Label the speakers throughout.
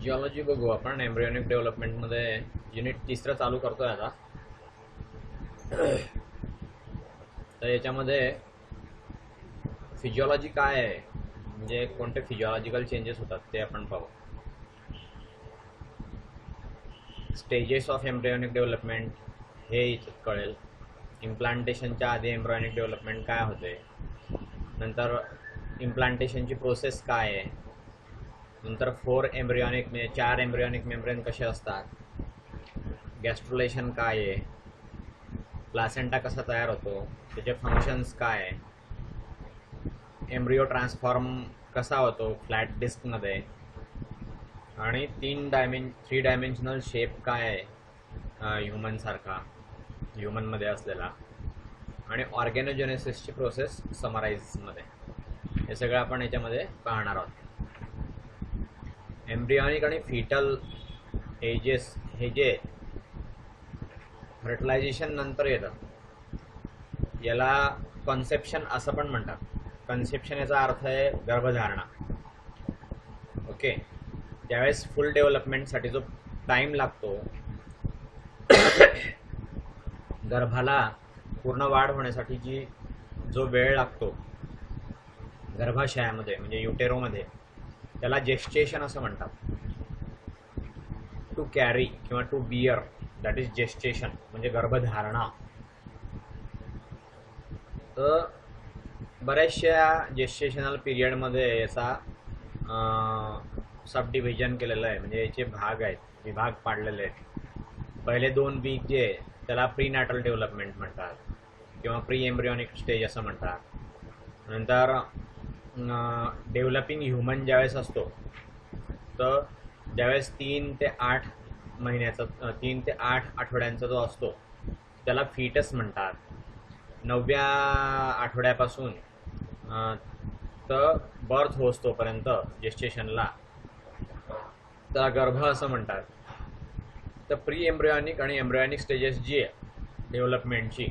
Speaker 1: Physiology बघू आपण embryonic डेव्हलपमेंटमध्ये unit तिसरं चालू करतोय आता. तर याच्यामध्ये फिजिओलॉजी काय आहे म्हणजे कोणते फिजिओलॉजिकल चेंजेस होतात ते आपण पाहू. स्टेजेस ऑफ एम्ब्रियोनिक डेव्हलपमेंट हे इथं कळेल. इम्प्लांटेशनच्या आधी एम्ब्रियोनिक डेव्हलपमेंट काय होते, नंतर इम्प्लांटेशनची प्रोसेस काय आहे, नंतर 4 एम्ब्रियोनिक मेम्ब्रेन कसे असतात, गॅस्ट्रुलेशन काय आहे, प्लासेंटा कसा तयार होतो, त्याचे फंक्शन्स काय आहे, एम्ब्रियो ट्रान्सफॉर्म कसा होतो फ्लॅट डिस्कमध्ये, आणि 3 डायमेन्शनल शेप काय आहे ह्युमनमध्ये असलेला, आणि ऑर्गॅनोजेनेसिसची प्रोसेस समराईजमध्ये. हे सगळं आपण याच्यामध्ये पाहणार आहोत. एम्ब्रियॉनिक आणि फिटल एजेस हे जे फर्टिलायझेशन नंतर येतात याला कन्सेप्शन असं पण म्हणतात. कन्सेप्शन याचा अर्थ आहे गर्भधारणा. ओके, ज्यावेळेस फुल डेव्हलपमेंटसाठी जो टाईम लागतो गर्भाला पूर्ण वाढ होण्यासाठी जो वेळ लागतो गर्भाशयामध्ये म्हणजे युटेरोमध्ये, त्याला जेस्टेशन असं म्हणतात. टू कॅरी किंवा to bear, that is gestation म्हणजे गर्भधारणा. तर बऱ्याचशा जेस्टेशनल पिरियडमध्ये याचा सब डिव्हिजन केलेलं आहे, म्हणजे याचे भाग आहेत, विभाग पाडलेले आहेत. पहिले 2 वीक जे त्याला प्री नॅटल डेव्हलपमेंट म्हणतात किंवा प्री एम्ब्रियॉनिक स्टेज असं म्हणतात. नंतर डेव्हलपिंग ह्युमन ज्यावेळेस असतो तर ज्यावेळेस 3 ते 8 आठवड्यांचा जो असतो त्याला फीटस म्हणतात. 9व्या आठवड्यापासून तर बर्थ होतोपर्यंत जेस्टेशनला त्याला गर्भ असं म्हणतात. तर प्री एम्ब्रियॉनिक आणि एम्ब्रियॉनिक स्टेजेस जी आहे डेव्हलपमेंटची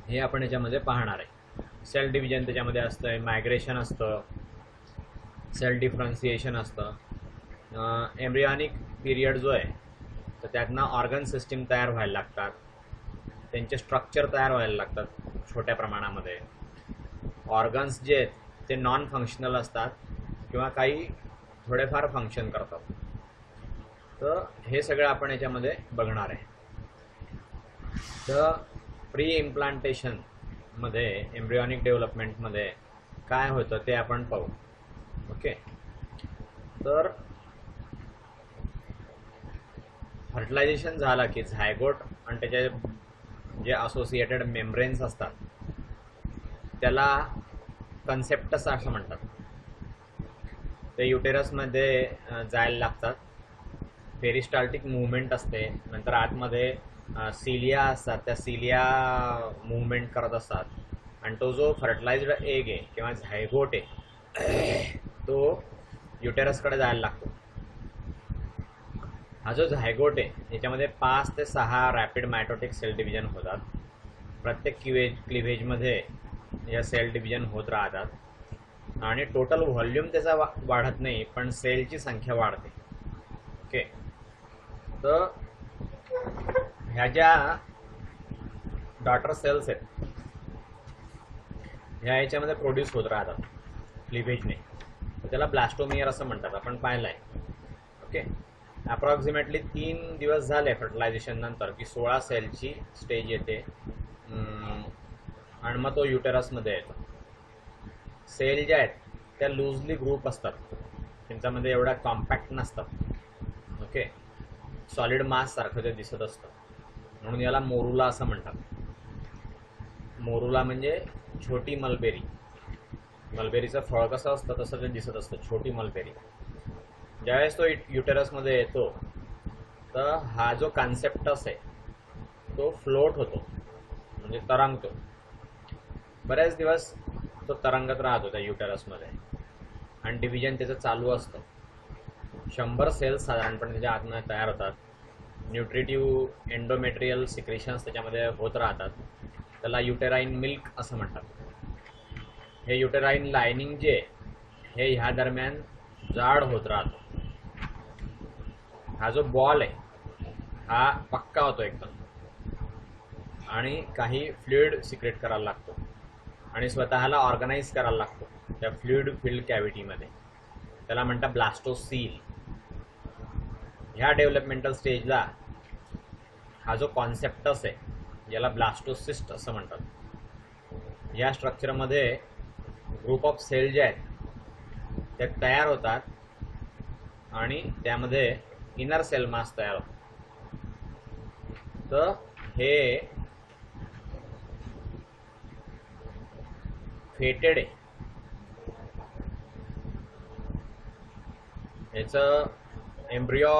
Speaker 1: हे आपण याच्यामध्ये पाहणार आहे. सेल डिव्हिजन त्याच्यामध्ये असतं, मायग्रेशन असतं, सेल डिफरन्सिएशन असतं. एम्ब्रियॉनिक पिरियड जो आहे तर त्यातनं ऑर्गन सिस्टीम तयार व्हायला लागतात, त्यांचे स्ट्रक्चर तयार व्हायला लागतात छोट्या प्रमाणामध्ये. ऑर्गन्स जे आहेत ते नॉन फंक्शनल असतात किंवा काही थोडेफार फंक्शन करतात. तर हे सगळं आपण याच्यामध्ये बघणार आहे. तर प्री इम्प्लांटेशनमध्ये एम्ब्रियॉनिक डेव्हलपमेंटमध्ये काय होतं ते आपण पाहू. ओके, तर फर्टिलायझेशन झालं की झायगोट आणि त्याचे जे असोसिएटेड मेम्ब्रेन्स असतात त्याला कन्सेप्टस असं म्हणतात. ते युटेरसमध्ये जायला लागतात. पेरिस्टाल्टिक मूवमेंट असते, नंतर आतमध्ये सिलिया असतात, त्या सिलिया मूवमेंट करत असतात, आणि तो जो फर्टिलाइज्ड एग आहे किंवा झायगोट आहे तो युटेरसकडे जायला लागतो. हा जो झायगोट आहे याच्यामध्ये 5 ते 6 रॅपिड मायटोटिक सेल डिव्हिजन होतात. प्रत्येक क्लिव्हेजमध्ये या सेल डिव्हिजन होत राहतात आणि टोटल व्हॉल्यूम त्याचा वाढत नाही, पण सेलची संख्या वाढते. ओके, तर ह्या ज्या डॉटर सेल्स आहेत ह्या याच्यामध्ये प्रोड्यूस होत राहतात क्लिव्हेजने. त्याला ब्लास्टोमियर असं म्हणतात, आपण पाहिलं आहे. ओके, अप्रॉक्सिमेटली 3 दिवस झाले फर्टिलायझेशन नंतर की 16 सेलची स्टेज येते आणि मग तो युटेरसमध्ये येतो. सेल ज्या आहेत त्या लूजली ग्रुप असतात, त्यांच्यामध्ये एवढा कॉम्पॅक्ट नसतात. ओके, सॉलिड मास सारखं ते दिसत असतं, म्हणून याला मोरुला असं म्हणतात. मोरुला म्हणजे छोटी मलबेरी. मलबेरीचं फळ कसं असतं तसं ते दिसत असतं, छोटी मलबेरी. ज्यावेळेस तो युटेरसमध्ये येतो तर हा जो कन्सेप्टस आहे तो फ्लोट होतो, म्हणजे तरंगतो. बऱ्याच दिवस तो तरंगत राहतो त्या युटेरसमध्ये आणि डिव्हिजन त्याचं चालू असतं. 100 सेल्स साधारणपणे त्याच्या आतमध्ये तयार होतात. न्यूट्रिटिव्ह एंडोमेट्रियल सिक्रेशन्स त्याच्यामध्ये होत राहतात. त्याला युटेराईन मिल्क असं म्हणतात. हे युटेराईन लायनिंग जे हे ह्या दरम्यान जाड होत राहतं. हा जो बॉल आहे हा पक्का होतो एकदम, आणि काही फ्लुइड सिक्रेट करायला लागतो आणि स्वतःला ऑर्गनाइज करायला लागतो त्या फ्लुइड फिल्ड कॅव्हिटीमध्ये. त्याला म्हणतात ब्लास्टोसील. ह्या डेव्हलपमेंटल स्टेजला हा जो कॉन्सेप्टस आहे याला ब्लास्टोसिस्ट असं म्हणतात. या स्ट्रक्चरमध्ये ग्रुप ऑफ सेल जे आहेत ते तयार होतात आणि त्यामध्ये इनर सेल मास तयार होतो. तर हे फेटेड आहे. याचं एम्ब्रियो,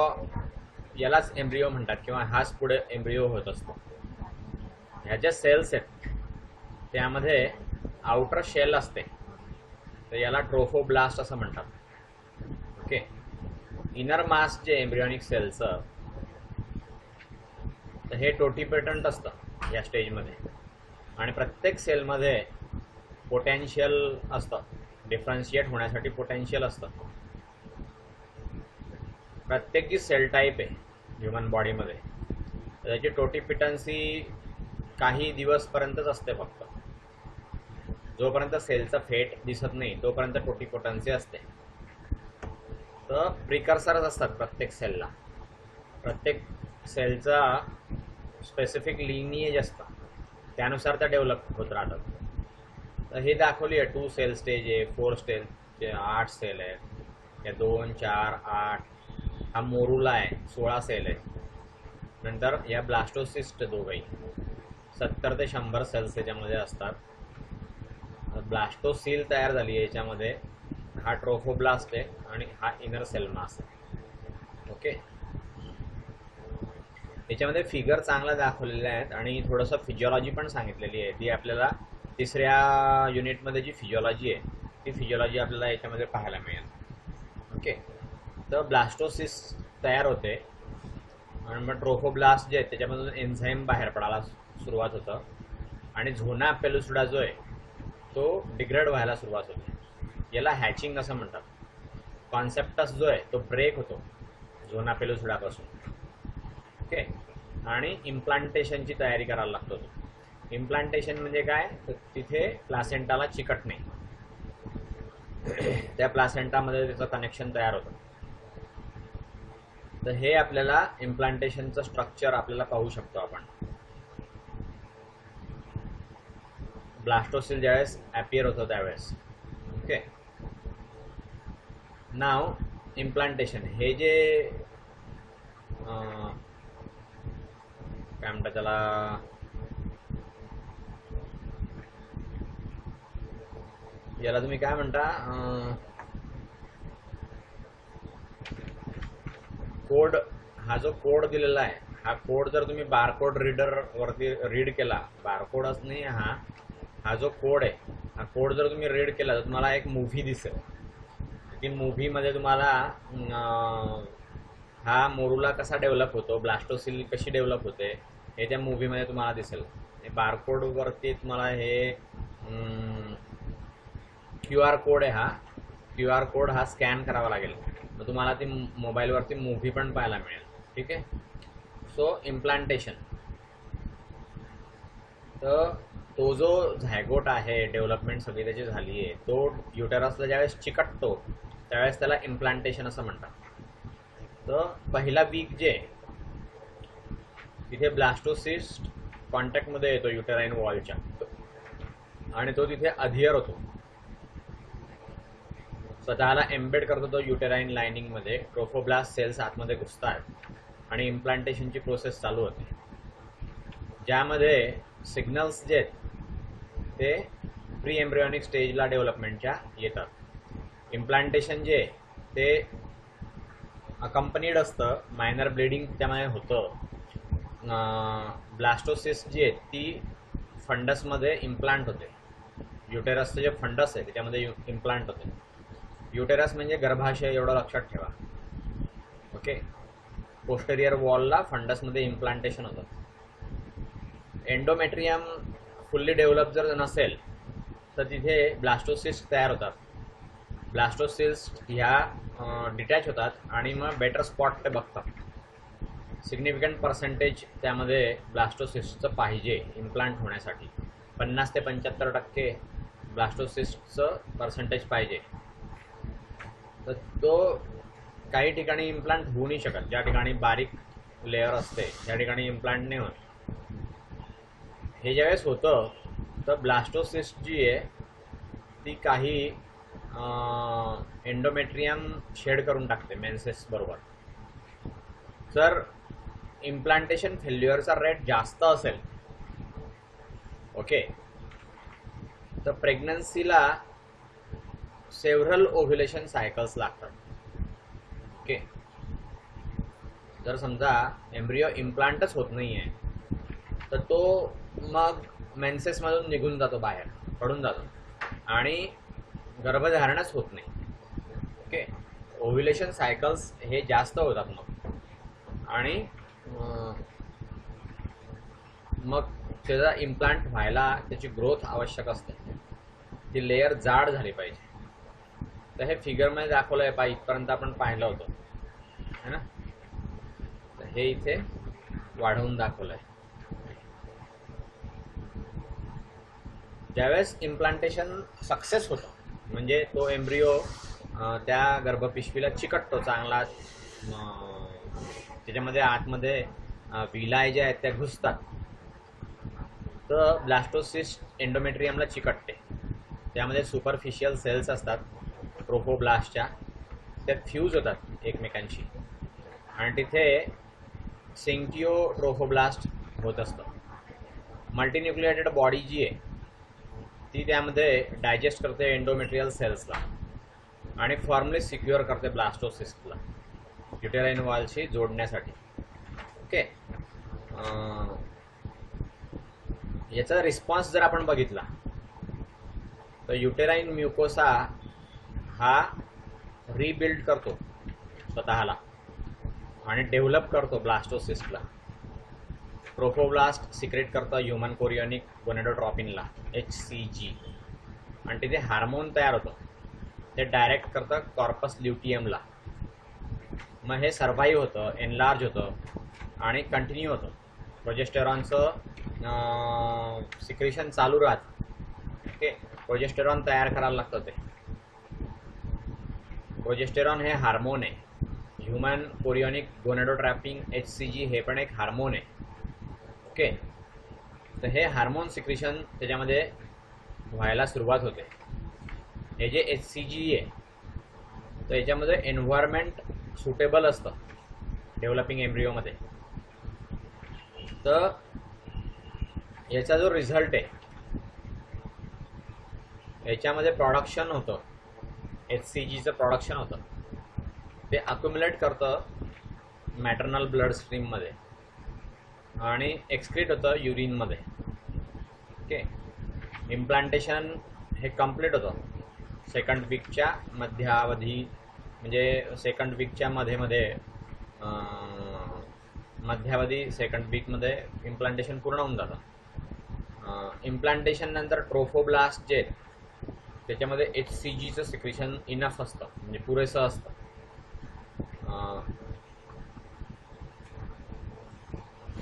Speaker 1: यालाच एम्ब्रियो म्हणतात किंवा हाच पुढे एम्ब्रियो होत असतो. ह्या ज्या सेल्स आहेत त्यामध्ये आउटर शेल असते, तर याला ट्रोफोब्लास्ट असं म्हणतात. ओके. इनर मास जे एम्ब्रियोनिक सेलचं, तर हे टोटीपेटंट असतं या स्टेजमध्ये, आणि प्रत्येक सेलमध्ये पोटेन्शियल असतं, डिफरन्शिएट होण्यासाठी पोटेन्शियल असतं. प्रत्येक जी सेल टाईप आहे ह्युमन बॉडीमध्ये त्याची टोटीपिटन्सी काही दिवसपर्यंतच असते फक्त. जोपर्यंत सेलचं फेट दिसत नाही तोपर्यंत टोटीपोटन्सी असते. तर प्रिकर्सर्स असतात प्रत्येक सेलला. प्रत्येक सेलचा स्पेसिफिक लिनिएज असतं, त्यानुसार त्या डेव्हलप होत राहतात. तर हे दाखवली आहे 2 सेल स्टेज आहे, 4 स्टेज, 8 सेल आहे, या 2, 4, 8. हा मोरुला आहे, 16 सेल आहे. नंतर या ब्लास्टोसिस्ट दोघंही 70 ते 100 सेल्स त्याच्यामध्ये असतात. ब्लास्टोसील तयार झाली आहे याच्यामध्ये. हा ट्रोफोब्लास्ट आहे आणि हा इनर सेल मास आहे. ओके. याच्यामध्ये फिगर चांगला दाखवलेले आहेत आणि थोडंसं फिजिओलॉजी पण सांगितलेली आहे. ती आपल्याला 3ऱ्या युनिटमध्ये जी फिजिओलॉजी आहे ती फिजिओलॉजी आपल्याला याच्यामध्ये पाहायला मिळेल. ओके. तर ब्लास्टोसिस्ट तयार होते आणि मग ट्रोफोब्लास्ट जे आहे त्याच्यामधून एन्झाईम बाहेर पडायला सुरुवात होतं आणि झोना पेलुसिडा जो आहे तो डिग्रेड व्हायला सुरुवात होते. याला हॅचिंग असं म्हणतात. कॉन्सेप्टस जो आहे तो ब्रेक होतो झोना पेलुसिडापासून. ओके. आणि इम्प्लांटेशनची तयारी करायला लागतो. इम्प्लांटेशन म्हणजे काय, तर तिथे प्लासेंटाला चिकटणे, त्या प्लासेंटामध्ये त्याचं कनेक्शन तयार होतं. तर हे आपल्याला इम्प्लांटेशनचं स्ट्रक्चर आपल्याला पाहू शकतो आपण. ब्लास्टोसिल ज्यावेळेस ॲपियर होतं त्यावेळेस. ओके. नाव इम्प्लांटेशन हे जे काय म्हणतात त्याला, याला तुम्ही काय म्हणता, कोड. हा जो कोड दिलेला आहे हा कोड जर तुम्ही बारकोड रीडर वरती रीड केला, बारकोडच नाही हा जो कोड आहे हा कोड जर तुम्ही रीड केला तर तुम्हाला एक मूव्ही दिसेल. ती मूव्हीमध्ये तुम्हाला हा मोरुला कसा डेव्हलप होतो, ब्लास्टोसिल कशी डेव्हलप होते हे त्या मूव्हीमध्ये तुम्हाला दिसेल. बारकोडवरती तुम्हाला हे QR कोड आहे. हा QR कोड हा स्कॅन करावा लागेल, तर तुम्हाला ती मोबाईलवरती मूव्ही पण पाहायला मिळेल. ठीक आहे. सो इम्प्लांटेशन, तर तो जो झायगोट आहे डेव्हलपमेंट सगळी त्याची झाली आहे, तो युटेरसला ज्यावेळेस चिकटतो त्यावेळेस त्याला इम्प्लांटेशन असं म्हणतात. तर पहिला वीक जे तिथे ब्लास्टोसिस्ट कॉन्टॅक्टमध्ये येतो युटेराईन वॉलच्या आणि तो तिथे अधियर होतो, स्वतःला एम्बेड करतो तो युटेराईन लाइनिंगमध्ये. ट्रोफोब्लास्ट सेल्स आतमध्ये घुसतात आणि इम्प्लांटेशनची प्रोसेस चालू होते, ज्यामध्ये सिग्नल्स जे आहेत ते प्री एम्ब्रियॉनिक स्टेजला डेव्हलपमेंटच्या येतात. इम्प्लांटेशन जे ते अकंपनीड असतं, मायनर ब्लिडिंग त्यामुळे होतं. ब्लास्टोसिस्ट जी आहे ती फंडसमध्ये इम्प्लांट होते. युटेरसचं जे फंडस आहे त्याच्यामध्ये इम्प्लांट होते. युटेरस म्हणजे गर्भाशय, एवढं लक्षात ठेवा. ओके. पोस्टेरियर वॉलला फंडसमध्ये इम्प्लांटेशन होतं. एंडोमेट्रियम फुल्ली डेव्हलप जर नसेल तर तिथे ब्लास्टोसिस्ट तयार होतात. ब्लास्टोसिस्ट ह्या डिटॅच होतात आणि मग बेटर स्पॉट ते बघतात सिग्निफिकंट पर्सेंटेज त्यामध्ये ब्लास्टोसिस्टचं पाहिजे इम्प्लांट होण्यासाठी. 50 ते 75% ब्लास्टोसिस्टचं पर्सेंटेज पाहिजे. तर तो काही ठिकाणी इम्प्लांट होऊ नाही शकत. ज्या ठिकाणी बारीक लेअर असते त्या ठिकाणी इम्प्लांट नाही होत. हे ज्यावेळेस होतं तर ब्लास्टोसिस्ट जी आहे ती काही एंडोमेट्रियम शेड करून टाकते मेन्सेस बरोबर. जर इम्प्लांटेशन फेल्युअरचा रेट जास्त असेल ओके तर प्रेग्नन्सीला सेव्हरल ओव्ह्युलेशन सायकल्स लागतात. ओके, जर समजा एम्ब्रियो इम्प्लांटच होत नाही आहे तर तो मग मेन्सेसमधून निघून जातो, बाहेर पडून जातो आणि गर्भधारणच होत नाही. ओके, ओव्ह्युलेशन सायकल्स हे जास्त होतात आणि मग त्याचा इम्प्लांट व्हायला त्याची ग्रोथ आवश्यक असते. ती लेअर जाड झाली पाहिजे. तर हे फिगरमध्ये दाखवलं आहे पा, इथपर्यंत आपण पाहिलं होतं है ना. तर हे इथे वाढवून दाखवलं आहे. ज्यावेळेस इम्प्लांटेशन सक्सेस होतं म्हणजे तो एम्ब्रिओ त्या गर्भपिशवीला चिकटतो चांगला, त्याच्यामध्ये आतमध्ये विलाय ज्या आहेत त्या घुसतात. तर ब्लास्टोसिस्ट एंडोमेट्रियमला चिकटते. त्यामध्ये सुपरफिशियल सेल्स असतात ट्रोफोब्लास्टच्या, त्या फ्यूज होतात एकमेकांशी आणि तिथे सिंकिओ ट्रोफोब्लास्ट होत असतं. मल्टीन्यूक्लिएटेड बॉडी जी आहे ती त्यामध्ये डायजेस्ट करते एंडोमेट्रियल सेल्सला आणि फॉर्मली सिक्युअर करते ब्लास्टोसिस्टला युटेराइन वॉलशी जोडण्यासाठी. ओके, याचा रिस्पॉन्स जर आपण बघितला तर युटेराइन म्युकोसा हा रिबिल्ड करतो स्वतःला आणि डेव्हलप करतो ब्लास्टोसिस्टला. ट्रोफोब्लास्ट सिक्रेट करतं ह्युमन कोरियोनिक गोनेडोट्रॉपिनला HCG आणि तिथे हार्मोन तयार होतं. ते डायरेक्ट करतं कॉर्पस ल्युटियमला. मग हे सर्वाईव्ह होतं, एनलार्ज होतं आणि कंटिन्यू होतं. प्रोजेस्टेरॉनचं सिक्रेशन चालू राहतं. ओके, प्रोजेस्टेरॉन तयार करायला लागतं. ते प्रोजेस्टेरॉन हे हार्मोन आहे. ह्युमन कोरियोनिक गोनेडोट्रॉपिन HCG हे पण एक हार्मोन आहे. ओके, तर हे हार्मोन सिक्रेशन त्याच्यामध्ये व्हायला सुरुवात होते. हे जे HCG आहे तर याच्यामध्ये एन्व्हायरमेंट सुटेबल असतं डेव्हलपिंग एम्ब्रिओमध्ये. तर याचा जो रिझल्ट आहे याच्यामध्ये प्रोडक्शन होतं, HCGचं प्रोडक्शन होतं. ते अक्युम्युलेट करतं मॅटर्नल ब्लड स्ट्रीममध्ये आणि एक्सक्रीट होतं युरिनमध्ये. ओके, इम्प्लांटेशन हे कंप्लीट होतं सेकंड वीकच्या मध्यावधी, म्हणजे सेकंड वीकच्या मध्यावधी सेकंड वीकमध्ये इम्प्लांटेशन पूर्ण होऊन जातं. इम्प्लांटेशन नंतर ट्रोफोब्लास्ट जे त्याच्यामध्ये HCGचं सिक्रेशन इनफ असतं, म्हणजे पुरेसं असतं.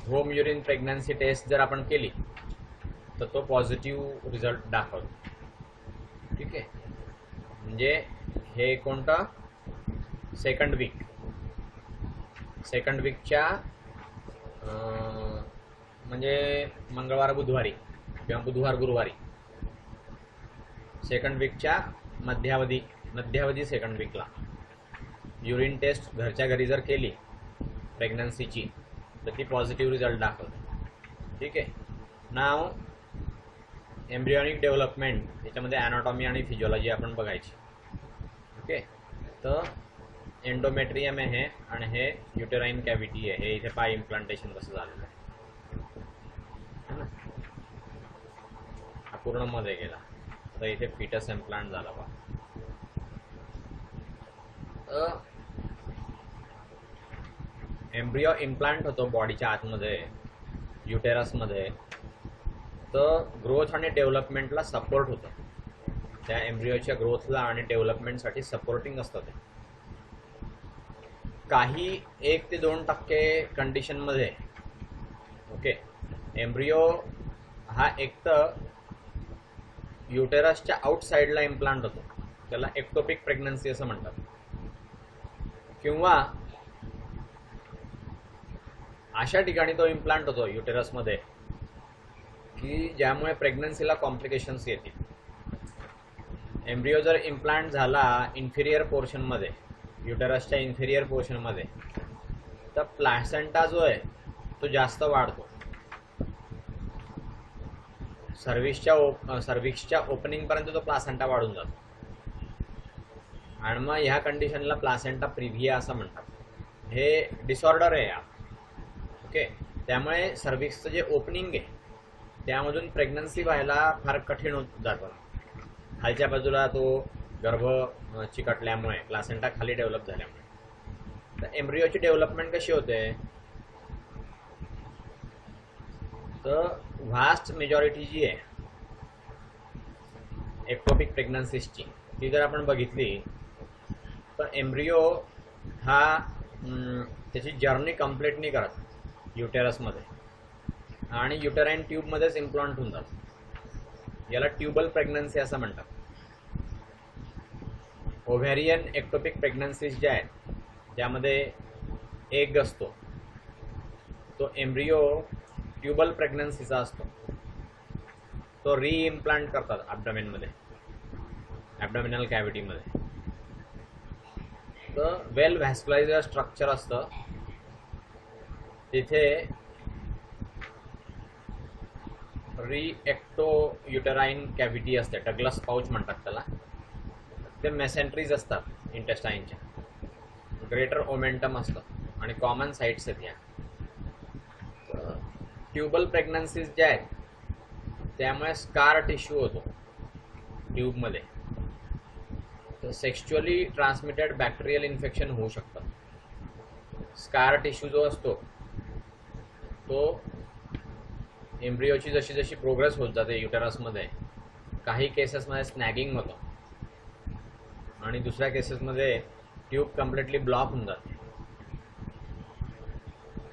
Speaker 1: होम युरिन प्रेग्नन्सी टेस्ट जर आपण केली तर तो पॉझिटिव्ह रिझल्ट दाखवतो. ठीक आहे, म्हणजे हे कोणतं सेकंड वीकच्या म्हणजे मंगळवार बुधवारी किंवा बुधवार गुरुवारी सेकंड वीकच्या मध्यावधी सेकंड वीकला युरिन टेस्ट घरच्या घरी जर केली प्रेग्नन्सीची तर ती पॉझिटिव्ह रिझल्ट दाखवते. ठीक आहे. नाव एम्ब्रियॉनिक डेव्हलपमेंट याच्यामध्ये ॲनाटॉमी आणि फिजिओलॉजी आपण बघायची. ओके, तर एंडोमेट्रियम आहे आणि हे युटेराइन कॅव्हिटी आहे. हे इथे पाय इम्प्लांटेशन कसं झालेलं आहे हा पूर्ण मध्ये गेला तर इथे फिटस इम्प्लांट झाला बा. एम्ब्रियो इम्प्लांट होतो बॉडीच्या आतमध्ये युटेरसमध्ये, तर ग्रोथ आणि डेव्हलपमेंटला सपोर्ट होतं. त्या एम्ब्रियोच्या ग्रोथला आणि डेव्हलपमेंटसाठी सपोर्टिंग असतं ते. काही 1 ते 2% कंडिशनमध्ये ओके एम्ब्रियो हा एक तर युटेरसच्या आउटसाइडला इम्प्लांट होतो, त्याला एक्टोपिक प्रेग्नन्सी असं म्हणतात, किंवा अशा ठिकाणी तो इम्प्लांट होतो युटेरसमध्ये की ज्यामुळे प्रेग्नन्सीला कॉम्प्लिकेशन्स येतील. एम्ब्रियो जर इम्प्लांट झाला इन्फिरियर पोर्शनमध्ये, युटेरसच्या इन्फिरियर पोर्शनमध्ये, तर प्लॅसेंटा जो आहे तो जास्त वाढतो. सर्व्हिक्सच्या ओपनिंगपर्यंत तो प्लासेंटा वाढून जातो आणि मग ह्या कंडिशनला प्लासेंटा प्रिव्हिया असं म्हणतात. हे डिसऑर्डर आहे ओके. त्यामुळे सर्व्हिक्सचं जे ओपनिंग आहे त्यामधून प्रेग्नन्सी व्हायला फार कठीण होत जातं. खालच्या बाजूला तो गर्भ चिकटल्यामुळे, प्लासेंटा खाली डेव्हलप झाल्यामुळे. तर एम्ब्रियोची डेव्हलपमेंट कशी होते, तर व्हास्ट मेजॉरिटी जी आहे एक्टोपिक प्रेग्नन्सीजची ती जर आपण बघितली तर एम्ब्रियो हा त्याची जर्नी कंप्लीट नाही करत युटेरसमध्ये आणि युटेराईन ट्यूबमध्येच इम्प्लांट होऊन जातो. याला ट्यूबल प्रेग्नन्सी असं म्हणतात. ओव्हॅरियन एक्टोपिक प्रेग्नन्सीज ज्या आहेत ज्यामध्ये एग असतो तो एम्ब्रियो ट्यूबल प्रेग्नन्सीचा असतो. तो रिइम्प्लांट करतात ॲब्डोमेनमध्ये, ॲब्डोमिनल कॅव्हिटीमध्ये. तर वेल व्हॅस्क्युलायझर स्ट्रक्चर असतं तिथे. रिएक्टो युटेराईन कॅव्हिटी असते, डग्लस पाऊच म्हणतात त्याला. ते मेसेंट्रीज असतात इंटेस्टाईनच्या, ग्रेटर ओमेंटम असतं आणि कॉमन साईट्स आहेत या. ट्यूबल प्रेग्नन्सीज ज्या आहेत त्यामुळे स्कार टिश्यू होतो ट्यूबमध्ये. तर सेक्शुअली ट्रान्समिटेड बॅक्टेरियल इन्फेक्शन होऊ शकतं. स्कार टिश्यू जो असतो तो एम्ब्रियोची जशी जशी प्रोग्रेस होत जाते युटेरसमध्ये, काही केसेसमध्ये स्नॅगिंग होतं आणि दुसऱ्या केसेसमध्ये ट्यूब कम्प्लिटली ब्लॉक होऊन जाते.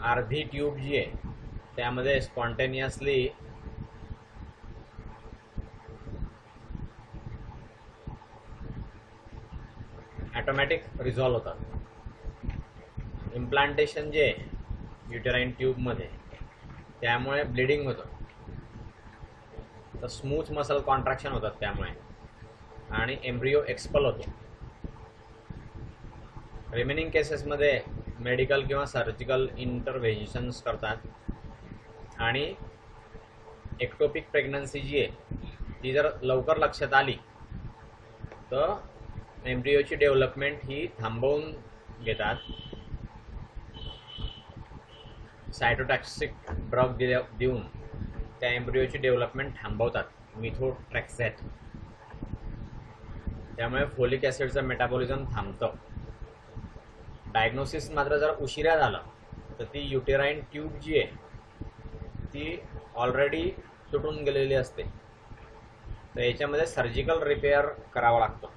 Speaker 1: अर्धी ट्यूब जी आहे त्यामध्ये स्पॉन्टेनियसली ऑटोमॅटिक रिझॉल्व होतात. इम्प्लांटेशन जे युटेराईन ट्यूबमध्ये त्यामुळे ब्लिडिंग होतं, तर स्मूथ मसल कॉन्ट्रॅक्शन होतात त्यामुळे आणि एम्ब्रियो एक्सपल होतो. रिमेनिंग केसेसमध्ये मेडिकल किंवा सर्जिकल इंटरव्हेन्शन्स करतात आणि एक्टोपिक प्रेग्नन्सी जी आहे ती जर लवकर लक्षात आली तर एम्ब्रियोची डेव्हलपमेंट ही थांबवून घेतात. सायटोटॉक्सिक ड्रग देऊन त्या एम्ब्रियोची डेव्हलपमेंट थांबवतात, मिथोट्रेक्सॅट. त्यामुळे फोलिक ॲसिडचं मेटाबॉलिझम थांबतं. डायग्नोसिस मात्र जर उशिरा झालं तर ती युटेराईन ट्यूब जी आहे ती ऑलरेडी तुटून गेलेली असते. तर याच्यामध्ये सर्जिकल रिपेअर करावा लागतो.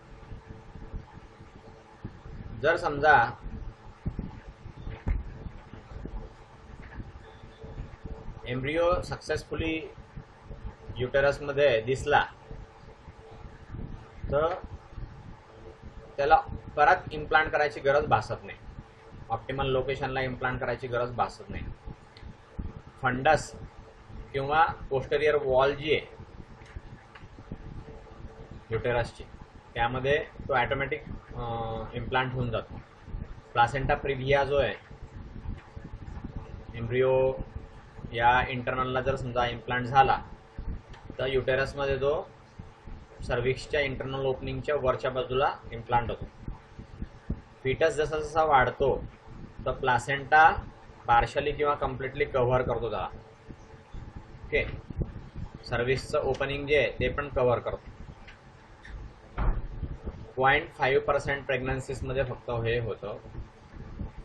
Speaker 1: जर समजा एम्ब्रियो सक्सेसफुली युटेरसमध्ये दिसला तर त्याला परत इम्प्लांट करायची गरज भासत नाही. ऑप्टिमल लोकेशनला इम्प्लांट करायची गरज भासत नाही. फंडस किंवा पोस्टेरियर वॉल जी आहे युटेरसची त्यामध्ये तो ऑटोमॅटिक इम्प्लांट होऊन जातो. प्लासेंटा प्रिव्हिया जो आहे एम्ब्रियो या इंटरनलला जर समजा इम्प्लांट झाला तर युटेरसमध्ये तो सर्व्हिक्सच्या इंटरनल ओपनिंगच्या वरच्या बाजूला इम्प्लांट होतो. फिटस जसा जसा वाढतो तर प्लासेंटा पार्शली किंवा कम्प्लिटली कव्हर करतो त्याला. ओके, सर्व्हिसचं ओपनिंग जे आहे ते पण कव्हर करतो. 0.5% प्रेग्नन्सीजमध्ये फक्त हे होतं.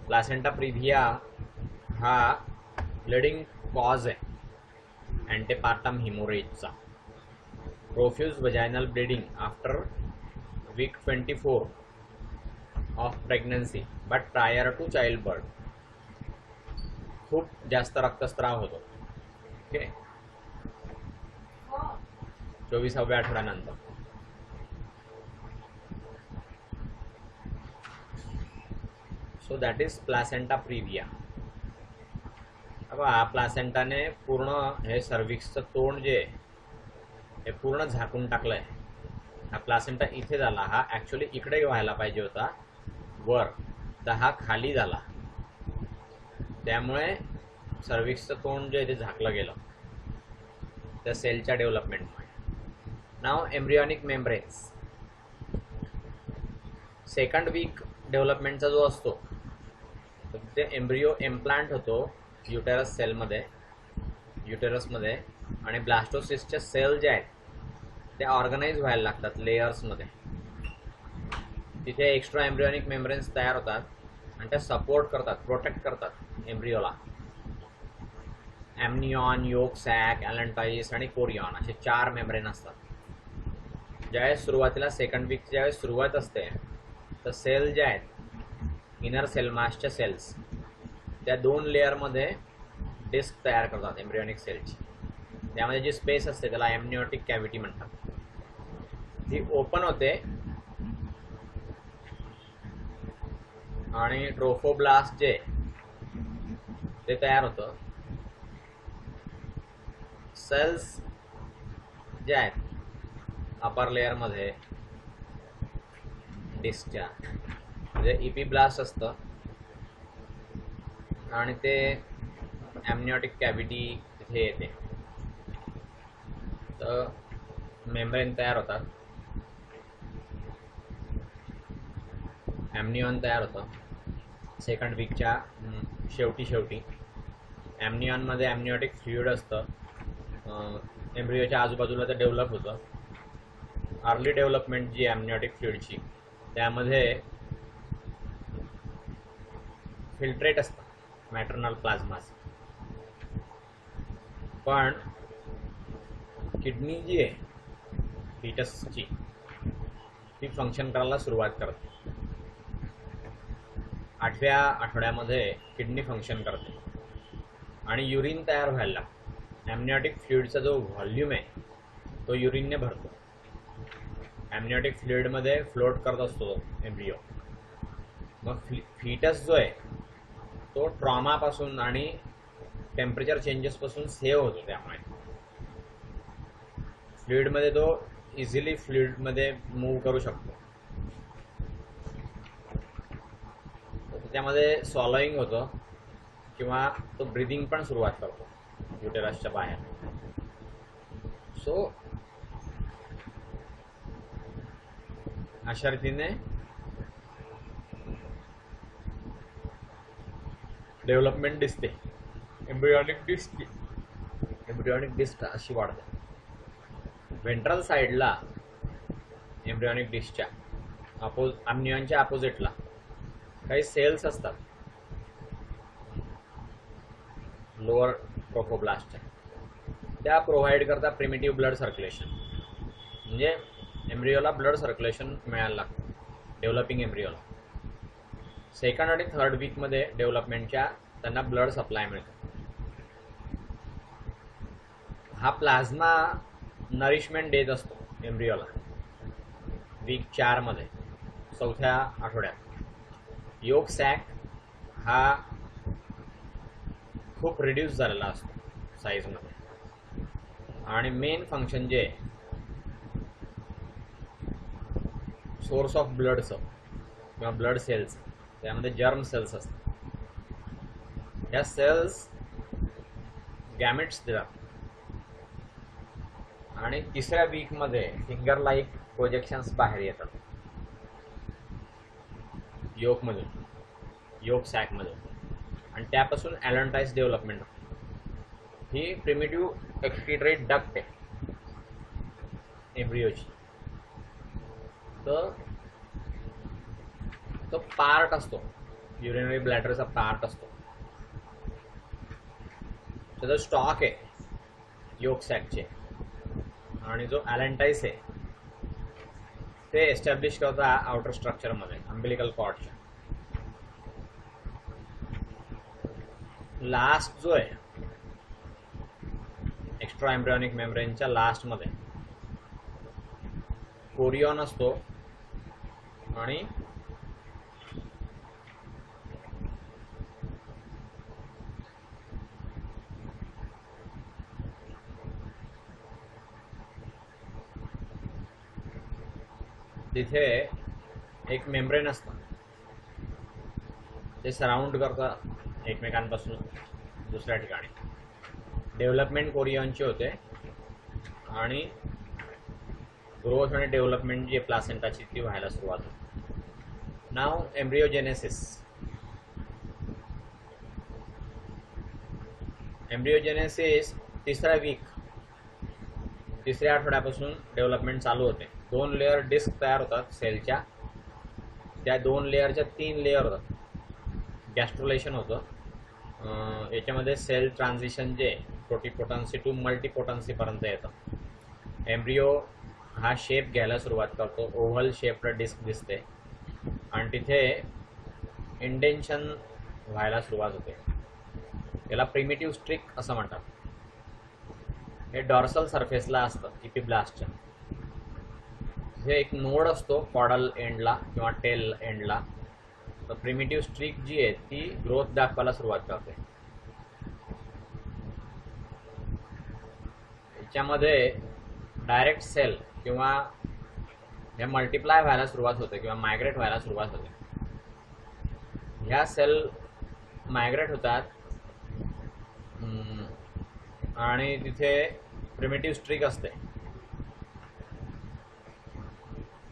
Speaker 1: प्लासेंटा प्रिव्हिया हा ब्लिडिंग कॉज आहे अँटीपार्टम हिमोरेजचा. Profuse vaginal bleeding after week 24 of pregnancy but prior to child birth खूप जास्त रक्तस्राव होतो. ओके, 24व्या आठवड्यानंतर. So that is placenta previa. बघा, प्लासेंटाने पूर्ण हे सर्विक्सचं तोंड जे हे पूर्ण झाकून टाकलंय. हा प्लासेंटा इथे झाला, हा ॲक्च्युली इकडे व्हायला पाहिजे होता वर, तर हा खाली झाला. त्यामुळे सर्विक्सचं तोंड जे ते झाकलं गेलं त्या सेलच्या डेव्हलपमेंटमुळे. नाव एम्ब्रियॉनिक मेम्ब्रेन्स. सेकंड वीक डेव्हलपमेंटचा जो असतो ते एम्ब्रियो इम्प्लांट होतो युटेरस सेलमध्ये, युटेरसमध्ये. आणि ब्लास्टोसिस्टचे सेल जे आहेत ते ऑर्गनाइज व्हायला लागतात लेयर्समध्ये. तिथे एक्स्ट्रा एम्ब्रियॉनिक मेम्ब्रेन्स तयार होतात आणि त्या सपोर्ट करतात, प्रोटेक्ट करतात एम्ब्रियोला. ॲम्नियॉन, योक सॅक, ॲलंटाईस आणि कोरियॉन असे 4 मेम्ब्रेन असतात. ज्यावेळेस सुरुवातीला सेकंड वीकची ज्यावेळेस सुरुवात असते तर सेल जे आहेत इनर सेल मासच्या सेल्स त्या 2 लेअरमध्ये डिस्क तयार करतात एम्ब्रियॉनिक सेलची. त्यामध्ये जी स्पेस असते त्याला एम्निओटिक कॅव्हिटी म्हणतात. ती ओपन होते आणि ट्रोफोब्लास्ट जे ते तयार होतं. सेल्स जे आहेत अपर लेअरमध्ये डिस्कच्या म्हणजे इपिब्लास्ट असतं आणि ते एम्निओटिक कॅव्हिटी तिथे येते. तर मेम्ब्रेन तयार होतात, ॲम्नियॉन तयार होतं सेकंड वीकच्या शेवटी. ॲम्नियॉनमध्ये ॲम्निओटिक फ्लुइड असतं, एम्ब्रियोच्या आजूबाजूला ते डेव्हलप होतं. अर्ली डेव्हलपमेंट जी ॲम्निओटिक फ्लुइडची त्यामध्ये फिल्ट्रेट असतं मॅटर्नल प्लाझ्मास. पण किडनी जी आहे फिटसची ती फंक्शन करायला सुरुवात करते. 8व्या आठवड्यामध्ये किडनी फंक्शन करते आणि युरिन तयार व्हायला लागतं. ॲम्निओटिक फ्लुइडचा जो व्हॉल्यूम आहे तो युरिनने भरतो. ॲम्निओटिक फ्लुइडमध्ये फ्लोट करत असतो एम्ब्रियो. मग फिटस जो आहे तो ट्रॉमापासून आणि टेम्परेचर चेंजेसपासून सेव्ह होतो. त्यामुळे फ्लुइडमध्ये तो इझिली फ्लुइडमध्ये मूव्ह करू शकतो. त्यामध्ये सॉलोईंग होतं किंवा तो ब्रिदिंग पण सुरुवात करतो युटेरसच्या बाहेर. सो अशा रीतीने डेव्हलपमेंट दिसते. एम्ब्रियॉनिक डिस्क अशी वाढते. वेंट्रल साईडला एम्ब्रियॉनिक डिस्कच्या ॲम्नियॉनच्या अपोजिटला काही सेल्स असतात लोअर ट्रोफोब्लास्टच्या. त्या प्रोव्हाइड करतात प्रिमिटिव्ह ब्लड सर्क्युलेशन. म्हणजे एम्ब्रियोला ब्लड सर्क्युलेशन मिळायला लागतं डेव्हलपिंग एम्ब्रियोला. सेकंड आणि थर्ड वीकमध्ये डेव्हलपमेंटच्या त्यांना ब्लड सप्लाय मिळतो. हा प्लाझ्मा नरिशमेंट देत असतो एम्ब्रियोला वीक 4 मध्ये 4थ्या आठवड्यात. योक सॅक हा खूप रिड्यूस झालेला असतो साईजमध्ये आणि मेन फंक्शन जे सोर्स ऑफ ब्लडचं किंवा ब्लड सेल्स त्यामध्ये जर्म सेल्स असतात. या सेल्स गॅमेट्स देतात आणि 3ऱ्या वीकमध्ये फिंगर लाईक प्रोजेक्शन्स बाहेर येतात योकमधून, योक सॅकमधून आणि त्यापासून ॲलंटाईस डेव्हलपमेंट होते. ही प्रिमिटिव्ह एक्सक्रीटरी डक्ट आहे एम्ब्रियोची. तर तो पार्ट असतो युरिनरी ब्लॅडरचा पार्ट असतो. त्याचा स्टॉक आहे योक सॅकचे आणि जो ॲलंटाईस आहे ते एस्टॅब्लिश करता आउटर स्ट्रक्चरमध्ये अम्बिलिकल कॉर्डच्या. लास्ट जो आहे एक्स्ट्रा एम्ब्रियोनिक मेम्ब्रेनच्या लास्टमध्ये कोरियॉन असतो आणि तिथे एक मेम्ब्रेन असतं, ते सराउंड करतं एकमेकांपासून दुसऱ्या ठिकाणी. डेव्हलपमेंट कोरियॉनची होते आणि ग्रोथ आणि डेव्हलपमेंट जी प्लासेंटाची ती व्हायला सुरुवात होते. नाव एम्ब्रियोजेनेसिस. एम्ब्रियोजेनेसिस तिसऱ्या आठवड्यापासून डेव्हलपमेंट चालू होते. 2 लेअर डिस्क तयार होतात सेलच्या, त्या 2 लेअरच्या 3 लेअर होतात. गॅस्ट्रोलेशन होतं. याच्यामध्ये सेल ट्रान्झिशन जे टोटिपोटन्सी टू मल्टीपोटन्सीपर्यंत येतं. एम्ब्रियो हा शेप घ्यायला सुरुवात करतो, ओव्हल शेपला डिस्क दिसते आणि तिथे इंडेन्शन व्हायला सुरुवात होते. याला प्रिमिटिव्ह स्ट्रिक असं म्हणतात. हे डॉर्सल सरफेसला असतं इपिब्लास्टच्या. हे एक नोड असतो कॉडल एंडला किंवा टेल एंडला. तर प्रिमिटिव्ह स्ट्रिक जी आहे ती ग्रोथ दाखवायला सुरुवात करते. याच्यामध्ये डायरेक्ट सेल किंवा हे मल्टिप्लाय व्हायला सुरुवात होते किंवा मायग्रेट व्हायला सुरुवात होते. ह्या सेल मायग्रेट होतात आणि तिथे प्रिमिटिव्ह स्ट्रिक असते.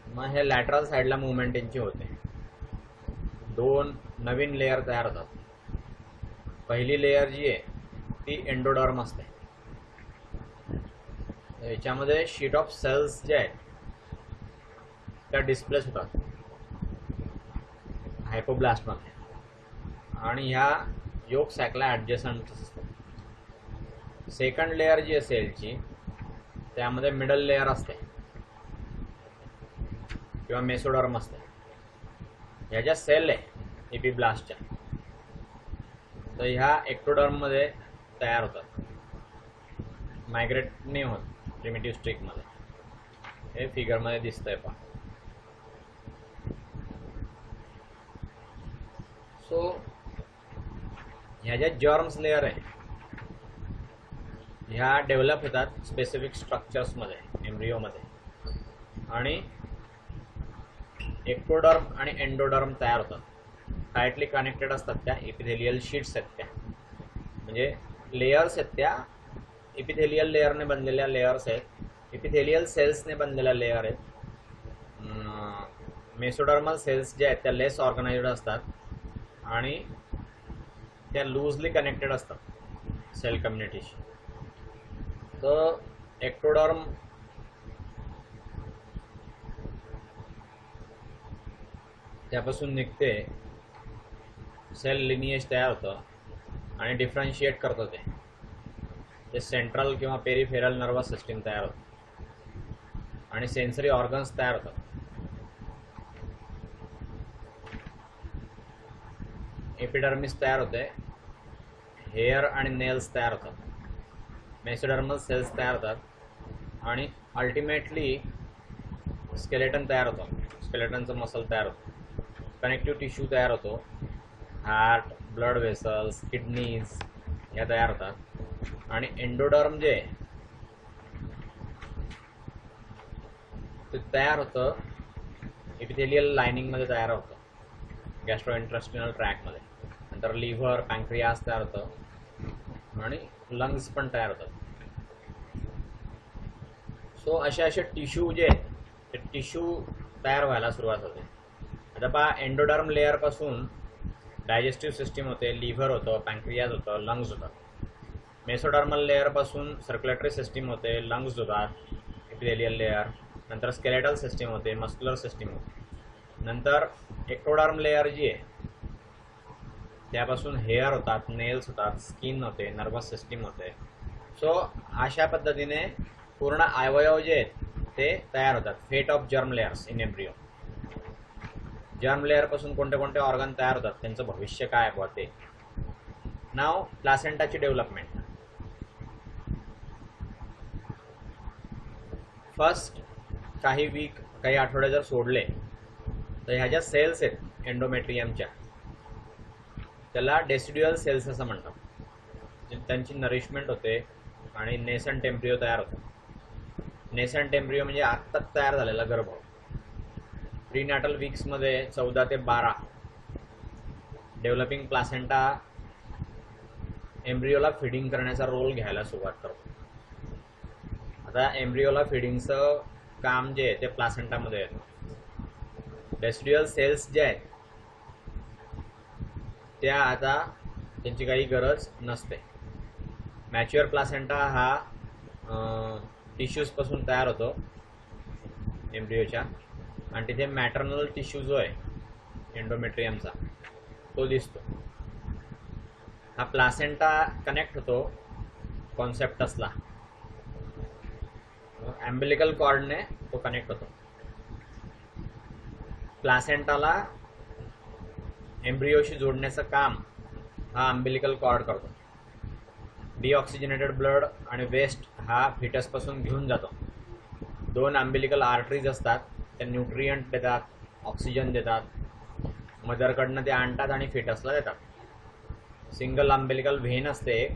Speaker 1: मग हे लॅटरल साईडला मुवमेंट यांची होते. 2 नवीन लेअर तयार होतात. पहिली लेअर जी आहे ती एंडोडर्म असते. याच्यामध्ये शीट ऑफ सेल्स जे आहेत त्या डिस्प्लेस होतात हायपोब्लास्टमध्ये आणि ह्या योग सॅकला ॲडजस्टंट असतात. सेकंड लेअर जी आहे सेलची त्यामध्ये मिडल लेअर असते किंवा मेसोडर्म असते. ह्या ज्या सेल आहे इपिब्लास्टच्या तर ह्या एक्टोडर्ममध्ये तयार होतात, मायग्रेट नाही होत प्रिमिटिव्ह स्ट्रिकमध्ये. हे फिगरमध्ये दिसतंय पहा. सो ह्या ज्या जर्म्स लेअर आहे ह्या डेव्हलप होतात स्पेसिफिक स्ट्रक्चर्समध्ये एम्ब्रियोमध्ये आणि एक्टोडर्म आणि एंडोडर्म तयार होतात. टाईटली कनेक्टेड असतात त्या. इपिथेलियल शीट्स आहेत त्या, म्हणजे लेयर्स आहेत त्या. इपिथेलियल लेअरने बनलेल्या लेयर्स आहेत, इपिथेलियल सेल्सने बनलेल्या लेअर आहेत. मेसोडर्मल सेल्स ज्या आहेत त्या लेस ऑर्गनाइज्ड असतात आणि त्या लूजली कनेक्टेड असतात सेल कम्युनिटीशी. तर एक्टोडर्म त्यापासून निघते, सेल लिनिएज तयार होतं आणि डिफरन्शिएट करतं ते सेंट्रल किंवा पेरिफेरल नर्वस सिस्टीम तयार होतं आणि सेन्सरी ऑर्गन्स तयार होतात. एपिडर्मिस तयार होते, हेअर आणि नेल्स तयार होतात, मेसोडर्मल सेल्स तयार होतात आणि अल्टिमेटली स्केलेटन तयार होतं. स्केलेटनचं मसल तयार होतं, कनेक्टिव्ह टिश्यू तयार होतो, हार्ट, ब्लड वेसल्स, किडनीज ह्या तयार होतात आणि एंडोडर्म जे ते तयार होतं एपिथेलियल लाइनिंगमध्ये तयार होतं गॅस्ट्रोइंटेस्टिनल ट्रॅकमध्ये. नंतर लिव्हर, पॅन्क्रियास तयार होतं आणि लंग्स पण तयार होतात. सो असे टिश्यू जे आहेत ते टिश्यू तयार व्हायला सुरुवात होते. आता पहा, एंडोडर्म लेअरपासून डायजेस्टिव्ह सिस्टीम होते, लिव्हर होतं, पॅन्क्रियाज होतं, लंग्स होतात. मेसोडर्मल लेअरपासून सर्क्युलेटरी सिस्टीम होते, लंग्स होतात, एपिथेलियल लेअर. नंतर स्केलेटल सिस्टीम होते, मस्क्युलर सिस्टीम होते. नंतर एक्टोडर्म लेअर जी आहे त्यापासून हेअर होतात, नेल्स होतात, स्किन होते, नर्वस सिस्टीम होते. सो अशा पद्धतीने पूर्ण अवयव जे आहेत ते तयार होतात. Fate of germ layers in embryo. Germ लेअरपासून कोणते कोणते ऑर्गन तयार होतात, त्यांचं भविष्य काय आहे ते. नाव प्लासेंटाची डेव्हलपमेंट. फर्स्ट काही आठवडे जर सोडले तर ह्या ज्या सेल्स आहेत एंडोमेट्रियमच्या त्याला डेसिड्युअल सेल्स असं म्हणतात. त्यांची नरिशमेंट होते आणि नेसंट एम्ब्रियो तयार होतो. नेसंट एम्ब्रियो म्हणजे आत्ताच तयार झालेला गर्भ. प्रीनॅटल वीक्समध्ये 14 ते 12 डेव्हलपिंग प्लासेंटा एम्ब्रियोला फिडिंग करण्याचा रोल घ्यायला सुरुवात करतो. आता एम्ब्रियोला फिडिंगचं काम जे आहे ते प्लासेंटामध्ये येतं. डेसिड्युअल सेल्स जे आहेत त्या आता त्यांची काही गरज नसते. मॅच्युअर प्लासेंटा हा टिश्यूजपासून तयार होतो एम्ब्रियोच्या आणि तिथे मॅटर्नल टिश्यू जो आहे एंडोमेट्रियमचा तो दिसतो. हा प्लासेंटा कनेक्ट होतो कॉन्सेप्टसला. अम्बिलिकल कॉर्डने तो कनेक्ट होतो. प्लासेंटाला एम्ब्रियोशी जोडण्याचं काम हा अम्बिलिकल कॉर्ड करतो. डिऑक्सिजनेटेड ब्लड आणि वेस्ट हा फिटसपासून घेऊन जातो. 2 अम्बिलिकल आर्टरीज असतात, त्या न्यूट्रियंट देतात, ऑक्सिजन देतात. मदरकडनं ते आणतात आणि फिटसला देतात. सिंगल अम्बिलिकल व्हेन असते,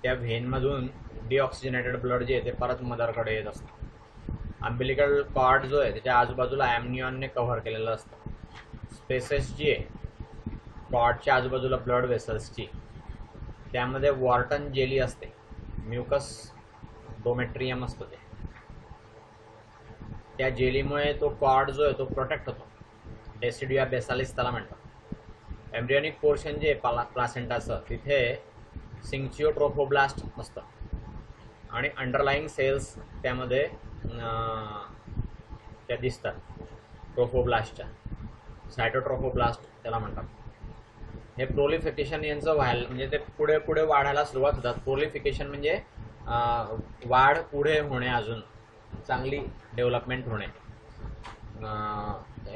Speaker 1: त्या व्हेनमधून डिऑक्सिजनेटेड ब्लड जे आहे ते परत मदरकडे येत असतं. अम्बिलिकल कॉर्ड जो आहे त्याच्या आजूबाजूला ॲम्नियॉनने कव्हर केलेलं असतं. स्पेसेस जी आहे कॉर्डच्या आजूबाजूला ब्लड वेसल्सची त्यामध्ये वॉर्टन जेली असते. म्युकस डोमेट्रियम असतो ते. त्या जेलीमुळे तो कॉर्ड जो आहे तो प्रोटेक्ट होतो. डेसिडिया बेसालिस त्याला म्हणतात. एम्ब्रियोनिक पोर्शन जे प्लासेंटाचं तिथे सिंक्चिओट्रोफोब्लास्ट असतं आणि अंडरलाईंग सेल्स त्यामध्ये त्या दिसतात ट्रोफोब्लास्टच्या. सायटोट्रोफोब्लास्ट त्याला म्हणतात. हे प्रोलिफिकेशन यांचं व्हायला म्हणजे ते पुढे पुढे वाढायला सुरुवात होतात. प्रोलिफिकेशन म्हणजे वाढ पुढे होणे, अजून चांगली डेव्हलपमेंट होणे.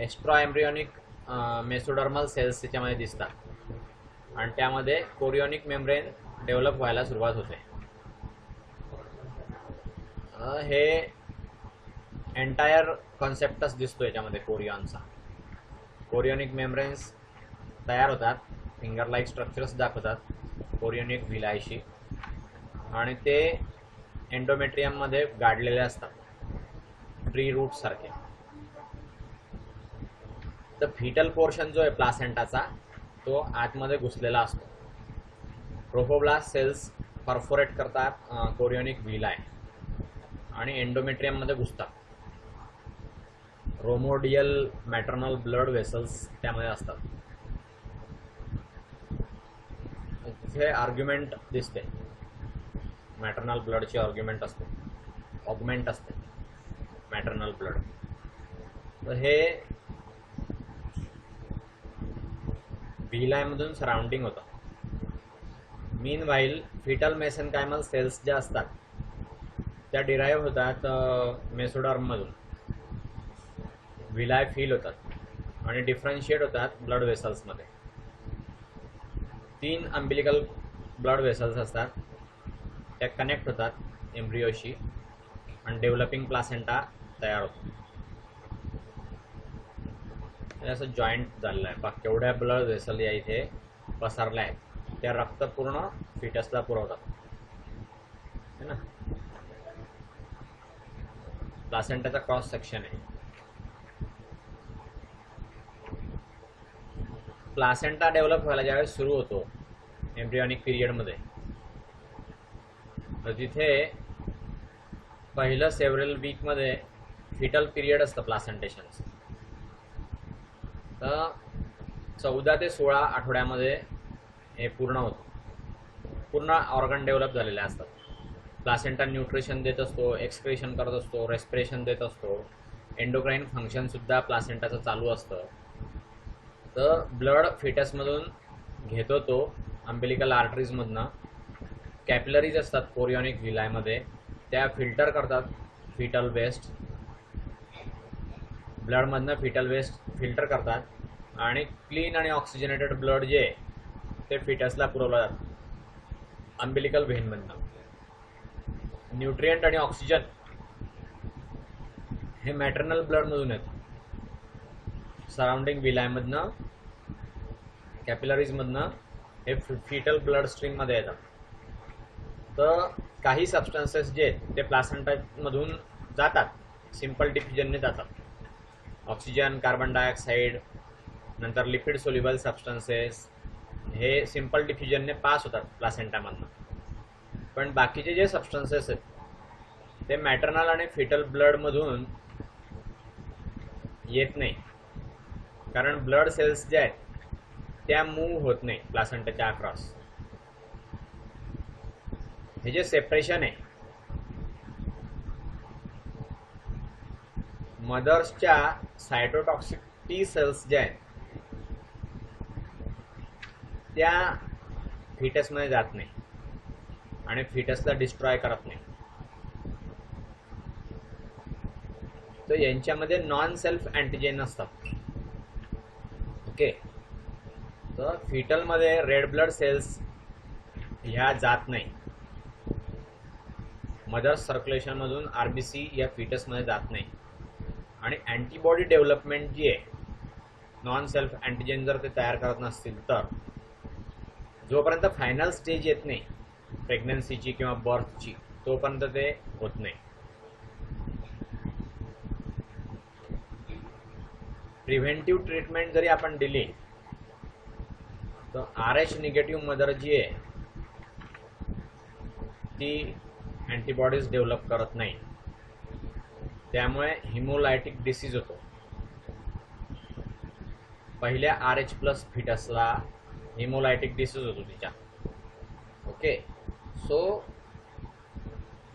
Speaker 1: एक्स्ट्रा एम्ब्रियोनिक मेसोडर्मल सेल्स त्याच्यामध्ये दिसतात आणि त्यामध्ये कोरियोनिक मेम्ब्रेन डेव्हलप व्हायला सुरुवात होते. हे एंटायर कॉन्सेप्टच दिसतो याच्यामध्ये कोरियॉनचा. कोरियोनिक मेम्ब्रेन्स तयार होतात, फिंगर लाईक स्ट्रक्चर्स दाखवतात कोरियोनिक व्हिलायशी आणि ते एंडोमेट्रियममध्ये गाडलेले असतात ट्री रूट सारखे. तर फिटल पोर्शन जो आहे प्लासेंटाचा तो आतमध्ये घुसलेला असतो. ट्रोफोब्लास्ट सेल्स परफोरेट करतात कोरियोनिक व्हिलाय आणि एंडोमेट्रियममध्ये घुसतात. रोमोडियल मॅटर्नल ब्लड वेसल्स त्यामध्ये असतात. तिथे आर्ग्युमेंट दिसते, मॅटर्नल ब्लडची आर्ग्युमेंट असते, ऑगमेंट असते मॅटर्नल ब्लड. तर हे व्हिलायमधून सराउंडिंग होतं. मीन व्हाईल फिटल मेसेनकायमल सेल्स ज्या असतात त्या डिराईव्ह होतात मेसोडर्ममधून. व्हिलाय फील होतात आणि डिफरन्शिएट होतात ब्लड वेसल्समध्ये. 3 अम्बिलिकल ब्लड वेसल्स असतात, त्या कनेक्ट होतात एम्ब्रियोशी आणि डेव्हलपिंग प्लासेंटा तयार होतो. असं जॉईंट झालेलं आहे. पहा केवढ्या ब्लड वेसल या इथे पसरल्या आहेत. त्या रक्त पूर्ण फिटसला पुरवतात है ना. प्लासेंटाचा क्रॉस सेक्शन आहे. प्लासेंटा डेव्हलप व्हायला ज्यावेळेस सुरू होतो एम्ब्रियॉनिक पिरियडमध्ये तर तिथे पहिलं सेव्हरल वीकमध्ये फिटल पिरियड असतं प्लासेंटेशनचं. तर 14 ते 16 आठवड्यामध्ये हे पूर्ण होतं. पूर्ण ऑर्गन डेव्हलप झालेले असतात. प्लासेंटा न्यूट्रिशन देत असतो, एक्सक्रेशन करत असतो, रेस्पिरेशन देत असतो, एंडोक्राईन फंक्शनसुद्धा प्लासेंटाचं चालू असतं. तर ब्लड फिटसमधून घेतो तो अम्बिलिकल आर्टरीजमधनं. कॅपिलरीज असतात कोरियोनिक व्हिलायमध्ये, त्या फिल्टर करतात फिटल वेस्ट. ब्लडमधनं फिटल वेस्ट फिल्टर करतात आणि क्लीन आणि ऑक्सिजनेटेड ब्लड जे ते फिटसला पुरवलं जातं. अम्बिलिकल व्हेनमधनं. न्यूट्रिएंट आणि ऑक्सिजन हे मॅटर्नल ब्लडमधून येतं, सराउंडिंग विलायमधनं, कॅपिलरीजमधनं हे फिटल ब्लड स्ट्रीममध्ये येतात. तर काही सबस्टन्सेस जे आहेत ते प्लासेंटामधून जातात, सिंपल डिफ्युजनने जातात. ऑक्सिजन, कार्बन डायऑक्साईड, नंतर लिपिड सोल्युबल सबस्टन्सेस हे सिंपल डिफ्युजनने पास होतात प्लासेंटामधनं. पण बाकीचे जे सबस्टन्सेस आहेत ते मॅटर्नल आणि फिटल ब्लडमधून येत नाही, कारण ब्लड सेल्स ज्या आहेत त्या मूव्ह होत नाही प्लासेंटाच्या अक्रॉस. हे जे सेपरेशन आहे मदर्सच्या सायटोटॉक्सिक टी सेल्स ज्या आहेत त्या फिटसमध्ये जात नाही आणि फिटसला डिस्ट्रॉय करत नाही. तर यांच्यामध्ये नॉन सेल्फ अँटीजेन असतात. ओके, तर फिटलमध्ये रेड ब्लड सेल्स ह्या जात नाही. मदर्स सर्क्युलेशनमधून आरबीसी या फिटसमध्ये जात नाही. आणि अँटीबॉडी डेव्हलपमेंट जी आहे, नॉन सेल्फ अँटीजेन जर ते तयार करत नसतील तर जोपर्यंत फायनल स्टेज येत नाही प्रेग्नन्सीची किंवा बर्थची तोपर्यंत ते होत नाही. प्रिव्हेंटिव्ह ट्रीटमेंट जरी आपण दिली तर RH निगेटिव्ह मदर जी आहे ती अँटीबॉडीज डेव्हलप करत नाही, त्यामुळे हिमोलायटिक डिसीज होतो. पहिल्या RH+ फिटसला हिमोलायटिक डिसीज होतो तिच्या. ओके, सो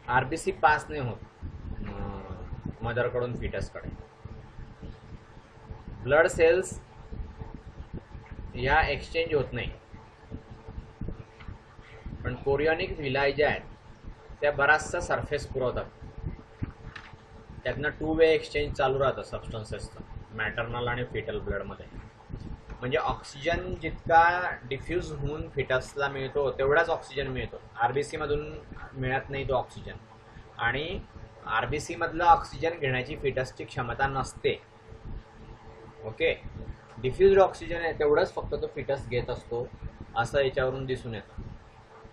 Speaker 1: आरबीसी पास नाही होत मदरकडून फिटसकडे. ब्लड सेल्स ह्या एक्सचेंज होत नाही, पण कोरियोनिक व्हिलाय ज्या आहेत त्या बराचसा सरफेस पुरवतात. त्यातनं 2 वे एक्सचेंज चालू राहतं सबस्टन्सेसचं मॅटर्नल आणि फिटल ब्लडमध्ये. म्हणजे ऑक्सिजन जितका डिफ्यूज होऊन फिटसला मिळतो तेवढाच ऑक्सिजन मिळतो. आरबीसी मधून मिळत नाही तो ऑक्सिजन, आणि आरबीसी मधलं ऑक्सिजन घेण्याची फिटसची क्षमता नसते. ओके, डिफ्युज्ड ऑक्सिजन आहे तेवढंच फक्त तो फिटस घेत असतो असं याच्यावरून दिसून येतं.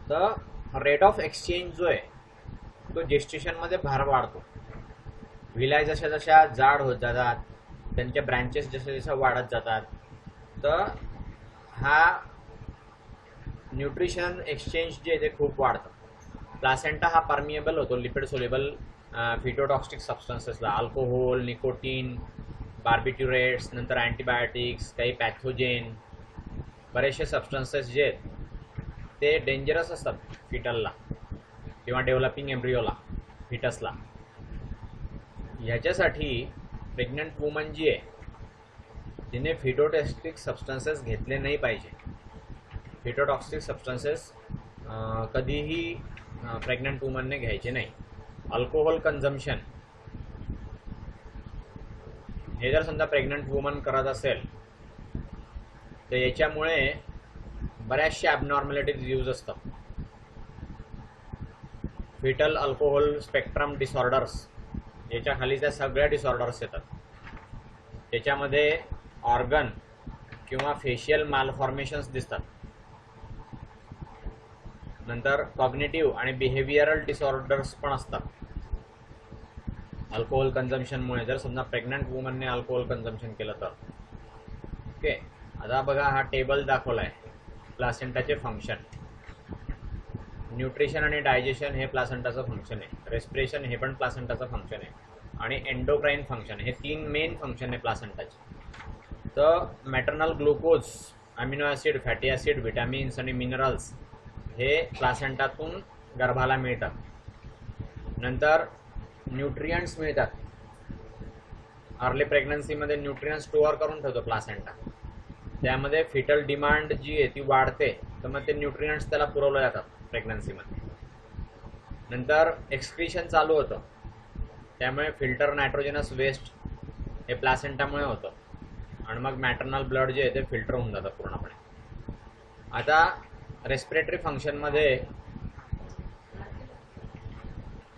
Speaker 1: तर रेट ऑफ एक्सचेंज जो आहे तो जेस्टेशनमध्ये भार वाढतो. विलाय जशा जशा जाड होत जातात, त्यांच्या ब्रँचेस जशा जशा वाढत जातात, तर हा न्यूट्रिशन एक्सचेंज जे ते खूप वाढतं. प्लासेंटा हा परमिएबल होतो लिपिड सोल्युबल फिटोटॉक्सिक सबस्टन्सेसला. अल्कोहोल, निकोटीन, बार्बिट्युरेट्स, नंतर अँटीबायोटिक्स, काही पॅथोजेन, बरेचसे सबस्टन्सेस जे आहेत ते डेंजरस असतात फिटलला किंवा डेव्हलपिंग एम्ब्रियोला, फिटसला. ह्याच्यासाठी प्रेग्नंट वुमन जी आहे तिने फिटोटॉक्सिक सबस्टन्सेस घेतले नाही पाहिजे. फिटोटॉक्सिक सबस्टन्सेस कधीही प्रेग्नंट वुमनने घ्यायचे नाही. अल्कोहोल कन्झम्पशन हे जर समजा प्रेग्नंट वुमन करत असेल तर याच्यामुळे बऱ्याचशा ॲबनॉर्मॅलिटीज यूज असतात. फिटल अल्कोहोल स्पेक्ट्रम डिसऑर्डर्स याच्या खाली त्या सगळ्या डिसऑर्डर्स येतात. त्याच्यामध्ये ऑर्गन किंवा फेशियल मालफॉर्मेशन्स दिसतात. नंतर कॉग्निटिव्ह आणि बिहेवियरल डिसऑर्डर्स पण असतात अल्कोहोल कन्झम्पशनमुळे, जर समजा प्रेग्नंट वुमनने अल्कोहोल कन्झम्पशन केलं तर. ओके, आता बघा हा टेबल दाखवला आहे प्लासेंटाचे फंक्शन. न्यूट्रिशन आणि डायजेशन हे प्लासेंटाचं फंक्शन आहे, रेस्पिरेशन हे पण प्लासेंटाचं फंक्शन आहे, आणि एंडोक्राइन फंक्शन हे 3 मेन फंक्शन आहे प्लासेंटाचे. तर maternal glucose, amino acid, fatty acid, vitamins आणि मिनरल्स हे प्लासेंटातून गर्भाला मिळतात. नंतर न्यूट्रियंट्स मिळतात. अर्ली प्रेग्नन्सीमध्ये न्यूट्रियंट्स स्टोअर करून ठेवतो प्लासेंटा. त्यामध्ये फिटल डिमांड जी आहे ती वाढते, तर मग ते न्यूट्रियंट्स त्याला पुरवले जातात प्रेग्नन्सीमध्ये. नंतर एक्सक्रीशन चालू होतं, त्यामुळे फिल्टर नायट्रोजनस वेस्ट हे प्लासेंटामुळे होतं, आणि मग मॅटर्नल ब्लड जे आहे ते फिल्टर होऊन जातं पूर्णपणे. आता रेस्पिरेटरी फंक्शनमध्ये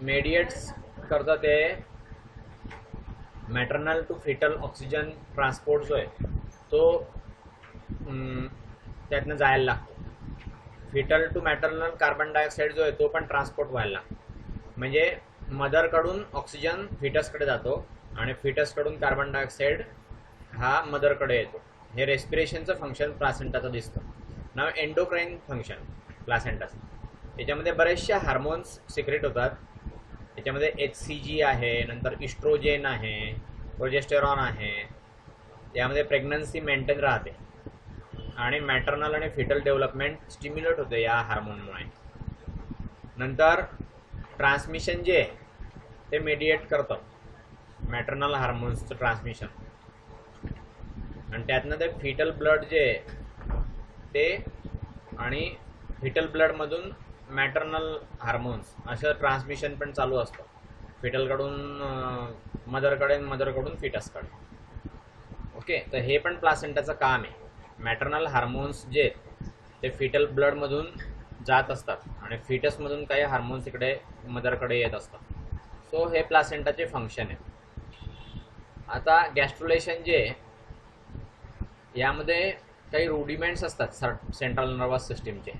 Speaker 1: मेडिएट्स करतं ते maternal to fetal oxygen transport जो आहे तो त्यातनं जायला लागतो. Fetal to maternal carbon dioxide जो आहे तो पण ट्रान्सपोर्ट व्हायला लागतो. म्हणजे मदरकडून ऑक्सिजन फिटसकडे जातो आणि फिटसकडून कार्बन डायऑक्साईड हा मदरकडे येतो. हे रेस्पिरेशनचं फंक्शन प्लासेंटाचं दिसतं. नाव एंडोक्राईन फंक्शन प्लासेंटाचं. याच्यामध्ये बरेचशा हार्मोन्स सिक्रेट होतात. याच्यामध्ये HCG आहे, नंतर इस्ट्रोजेन आहे, प्रोजेस्टेरॉन आहे. यामध्ये प्रेग्नन्सी मेंटेन राहते आणि मॅटर्नल आणि फिटल डेव्हलपमेंट स्टिम्युलेट होते या हार्मोनमुळे. नंतर ट्रान्समिशन जे ते मेडिएट करतं मॅटर्नल हार्मोन्सचं ट्रान्समिशन, आणि त्यातनं ते फिटल ब्लड जे ते आणि फिटल ब्लडमधून मॅटर्नल हार्मोन्स असं ट्रान्समिशन पण चालू असतं. फिटलकडून मदरकडे, मदरकडून फिटसकडे. ओके, तर हे पण प्लासेंटाचं काम आहे. मॅटर्नल हार्मोन्स जे ते फिटल ब्लडमधून जात असतात आणि फिटसमधून काही हार्मोन्स इकडे मदरकडे येत असतात. सो हे प्लासेंटाचे फंक्शन आहे. आता गॅस्ट्रुलेशन जे यामध्ये काही रुडिमेंट्स असतात सेंट्रल नर्वस सिस्टीमचे.